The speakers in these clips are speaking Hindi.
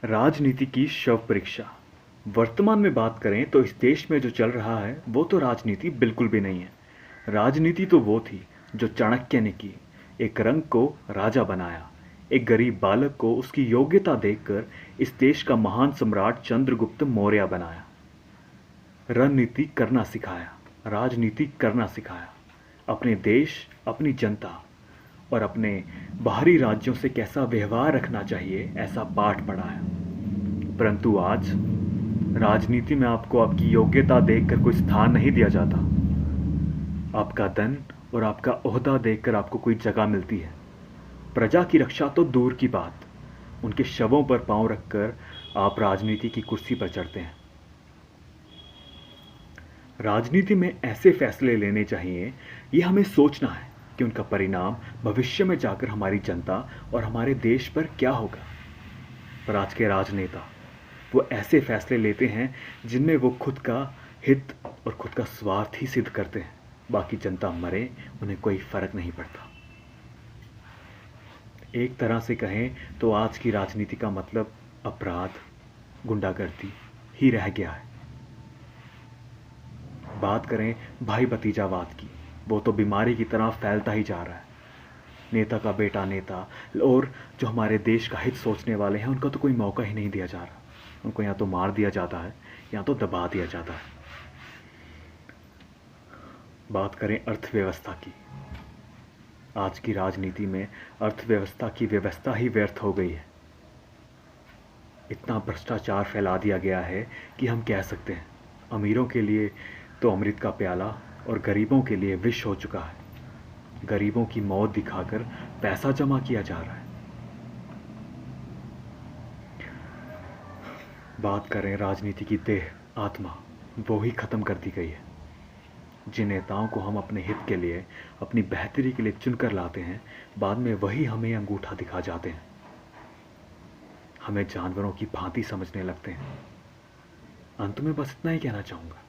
राजनीति की शव परीक्षा। वर्तमान में बात करें तो इस देश में जो चल रहा है वो तो राजनीति बिल्कुल भी नहीं है। राजनीति तो वो थी जो चाणक्य ने की। एक रंग को राजा बनाया, एक गरीब बालक को उसकी योग्यता देखकर इस देश का महान सम्राट चंद्रगुप्त मौर्य बनाया। रणनीति करना सिखाया, राजनीति करना सिखाया। अपने देश, अपनी जनता और अपने बाहरी राज्यों से कैसा व्यवहार रखना चाहिए ऐसा पाठ पढ़ाया। परंतु आज राजनीति में आपको आपकी योग्यता देखकर कोई स्थान नहीं दिया जाता। आपका धन और आपका ओहदा देखकर आपको कोई जगह मिलती है। प्रजा की रक्षा तो दूर की बात, उनके शवों पर पांव रखकर आप राजनीति की कुर्सी पर चढ़ते हैं। राजनीति में ऐसे फैसले लेने चाहिए, ये हमें सोचना है कि उनका परिणाम भविष्य में जाकर हमारी जनता और हमारे देश पर क्या होगा। पर आज के राजनेता वो ऐसे फैसले लेते हैं जिनमें वो खुद का हित और खुद का स्वार्थ ही सिद्ध करते हैं। बाकी जनता मरे, उन्हें कोई फर्क नहीं पड़ता। एक तरह से कहें तो आज की राजनीति का मतलब अपराध, गुंडागर्दी ही रह गया है। बात करें भाई भतीजावाद की, वो तो बीमारी की तरह फैलता ही जा रहा है। नेता का बेटा नेता, और जो हमारे देश का हित सोचने वाले हैं उनका तो कोई मौका ही नहीं दिया जा रहा। उनको या तो मार दिया जाता है या तो दबा दिया जाता है। बात करें अर्थव्यवस्था की, आज की राजनीति में अर्थव्यवस्था की व्यवस्था ही व्यर्थ हो गई है। इतना भ्रष्टाचार फैला दिया गया है कि हम कह सकते हैं अमीरों के लिए तो अमृत का प्याला और गरीबों के लिए विष हो चुका है। गरीबों की मौत दिखाकर पैसा जमा किया जा रहा है। बात करें राजनीति की देह आत्मा, वो ही खत्म कर दी गई है। जिन नेताओं को हम अपने हित के लिए, अपनी बेहतरी के लिए चुनकर लाते हैं, बाद में वही हमें अंगूठा दिखा जाते हैं, हमें जानवरों की भांति समझने लगते हैं। अंत में बस इतना ही कहना चाहूँगा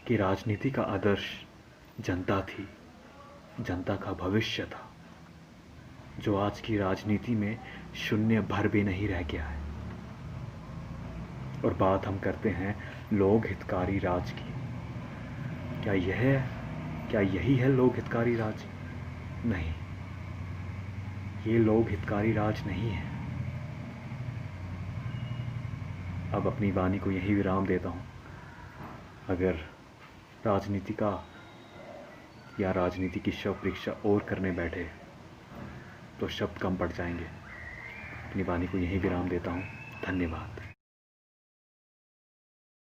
कि राजनीति का आदर्श जनता थी, जनता का भविष्य था, जो आज की राजनीति में शून्य भर भी नहीं रह गया है। और बात हम करते हैं लोक हितकारी राज की। क्या यही है लोक हितकारी राज? नहीं, ये लोक हितकारी राज नहीं है। अब अपनी वाणी को यही विराम देता हूँ। अगर राजनीति का या राजनीति की शव परीक्षा और करने बैठे तो शब्द कम पड़ जाएंगे। अपनी वाणी को यही विराम देता हूँ। धन्यवाद।